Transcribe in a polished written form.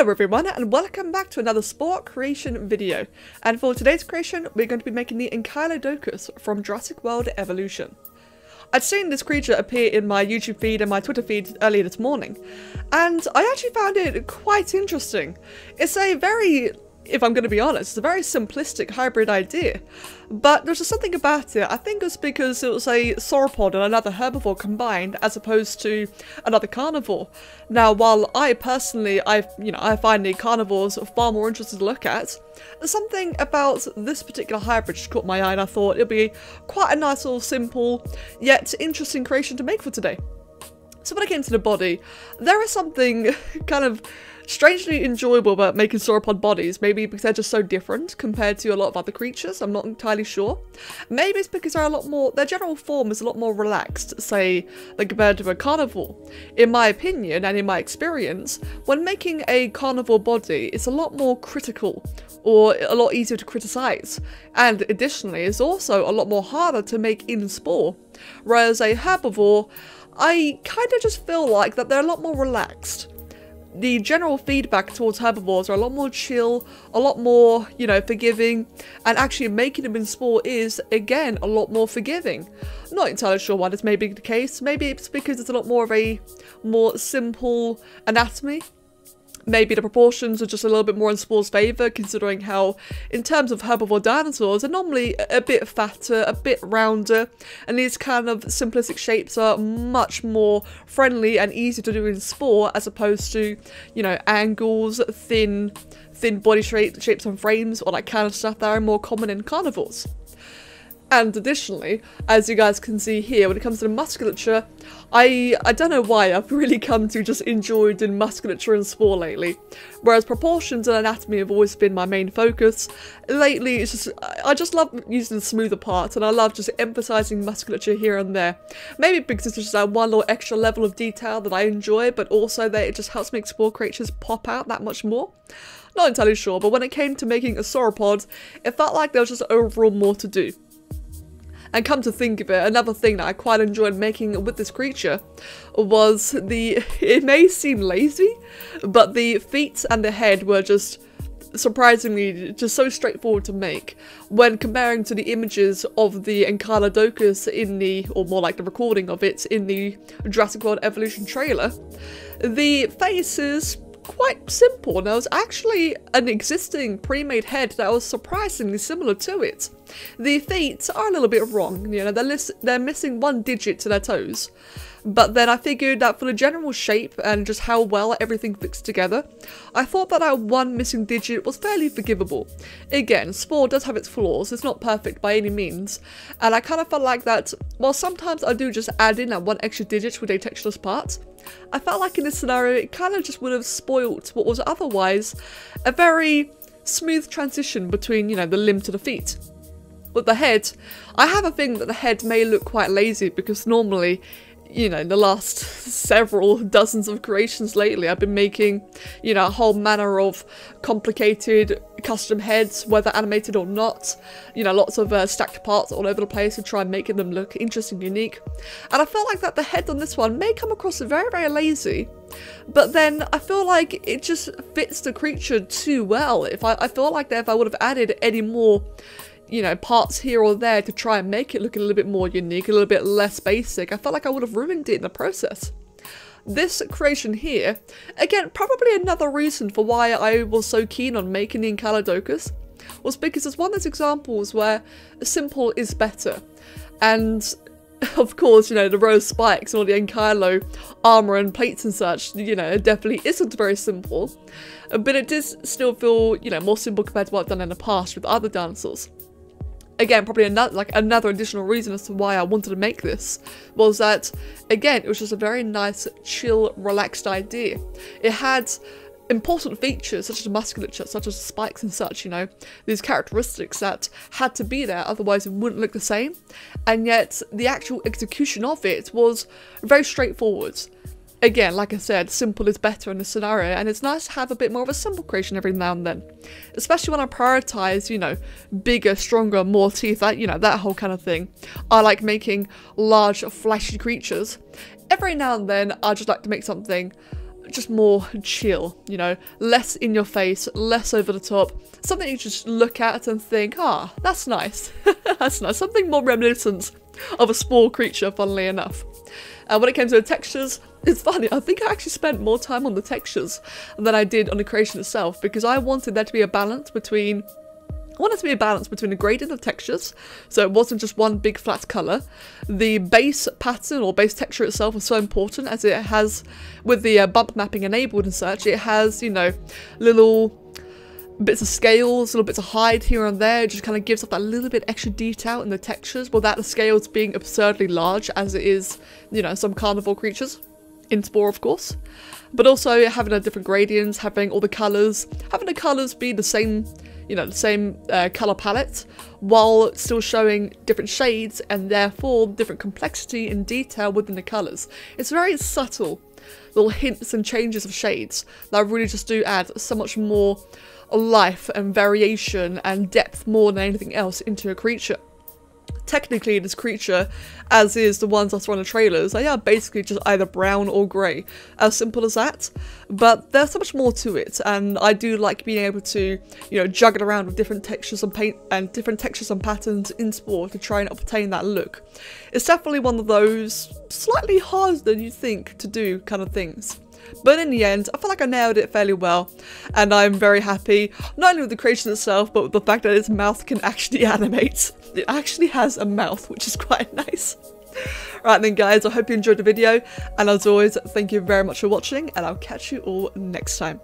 Hello everyone and welcome back to another Spore creation video. And for today's creation we're going to be making the Ankylodocus from Jurassic World Evolution. I'd seen this creature appear in my YouTube feed and my Twitter feed earlier this morning, and I actually found it quite interesting. It's a very, if I'm going to be honest, it's a very simplistic hybrid idea, but there's just something about it. I think it's because it was a sauropod and another herbivore combined as opposed to another carnivore. Now, while I personally, I find the carnivores far more interesting to look at, there's something about this particular hybrid just caught my eye and I thought it'd be quite a nice little simple yet interesting creation to make for today. So when I came to the body, there is something kind of strangely enjoyable about making sauropod bodies, maybe because they're just so different compared to a lot of other creatures, I'm not entirely sure. Maybe it's because they're a lot more, their general form is a lot more relaxed, say, than compared to a carnivore. In my opinion and in my experience, when making a carnivore body, it's a lot more critical, or a lot easier to criticize, and additionally, it's also a lot more harder to make in Spore. Whereas a herbivore, I kind of just feel like that they're a lot more relaxed. The general feedback towards herbivores are a lot more chill, a lot more, forgiving, and actually making them in Spore is, again, a lot more forgiving. Not entirely sure why this may be the case. Maybe it's because it's a lot more of a more simple anatomy. Maybe the proportions are just a little bit more in Spore's favour, considering how, in terms of herbivore dinosaurs, they're normally a bit fatter, a bit rounder, and these kind of simplistic shapes are much more friendly and easy to do in Spore, as opposed to, angles, thin body shapes and frames, or that kind of stuff that are more common in carnivores. And additionally, as you guys can see here, when it comes to the musculature, I don't know why I've really come to just enjoy doing musculature and Spore lately. Whereas proportions and anatomy have always been my main focus. Lately, it's just, I just love using the smoother parts, and I love just emphasizing musculature here and there. Maybe because it's just that one little extra level of detail that I enjoy, but also that it just helps make Spore creatures pop out that much more. Not entirely sure, but when it came to making a sauropod, it felt like there was just overall more to do. And come to think of it, another thing that I quite enjoyed making with this creature was it may seem lazy, but the feet and the head were just surprisingly just so straightforward to make when comparing to the images of the Ankylodocus or more like the recording of it in the Jurassic World Evolution trailer. The face is quite simple. There was actually an existing pre-made head that was surprisingly similar to it. The feet are a little bit wrong, they're missing one digit to their toes. But then I figured that for the general shape and just how well everything fits together, I thought that one missing digit was fairly forgivable. Again, Spore does have its flaws, it's not perfect by any means, and I kind of felt like that, while sometimes I do just add in that one extra digit with a textureless part, I felt like in this scenario it kind of just would have spoilt what was otherwise a very smooth transition between, the limb to the feet. With the head, I have a thing that the head may look quite lazy because normally, in the last several dozens of creations lately, I've been making, a whole manner of complicated custom heads, whether animated or not. Lots of stacked parts all over the place to try and making them look interesting, unique. And I feel like that the head on this one may come across very, very lazy, but then I feel like it just fits the creature too well. I feel like that if I would have added any more parts here or there to try and make it look a little bit more unique, a little bit less basic, I felt like I would have ruined it in the process. This creation here, again, probably another reason for why I was so keen on making the Ankylodocus, was because it's one of those examples where simple is better. And of course, the rose spikes and all the Ankylo armor and plates and such, it definitely isn't very simple. But it does still feel, more simple compared to what I've done in the past with other dinosaurs. Again, probably another additional reason as to why I wanted to make this was that, again, it was just a very nice, chill, relaxed idea. It had important features such as musculature, such as spikes and such, these characteristics that had to be there, otherwise it wouldn't look the same. And yet, the actual execution of it was very straightforward. Again, like I said, simple is better in this scenario, and it's nice to have a bit more of a simple creation every now and then. Especially when I prioritise, bigger, stronger, more teeth, that whole kind of thing. I like making large, flashy creatures. Every now and then, I just like to make something just more chill, you know, less in your face, less over the top, something you just look at and think, ah, that's nice, that's nice, something more reminiscent of a Spore creature, funnily enough. When it came to the textures, it's funny, I think I actually spent more time on the textures than I did on the creation itself, because I wanted there to be a balance between the gradient of textures, so it wasn't just one big flat colour. The base pattern or base texture itself was so important, as it has, with the bump mapping enabled and such, it has, you know, little bits of scales, little bits of hide here and there. It just kind of gives off that little bit extra detail in the textures, without the scales being absurdly large as it is, you know, some carnivore creatures. In Spore, of course. But also having a different gradients, having all the colours, having the colours be the same, you know, the same colour palette, while still showing different shades and therefore different complexity and detail within the colours. It's very subtle little hints and changes of shades that really just do add so much more life and variation and depth more than anything else into a creature. Technically, this creature, as is the ones I saw in the trailers, they are basically just either brown or grey. As simple as that. But there's so much more to it, and I do like being able to, you know, juggle around with different textures and paint and different textures and patterns in Spore to try and obtain that look. It's definitely one of those slightly harder than you think to do kind of things. But in the end, I feel like I nailed it fairly well, and I'm very happy, not only with the creation itself, but with the fact that its mouth can actually animate. It actually has a mouth, which is quite nice. Right then guys, I hope you enjoyed the video, and as always, thank you very much for watching, and I'll catch you all next time.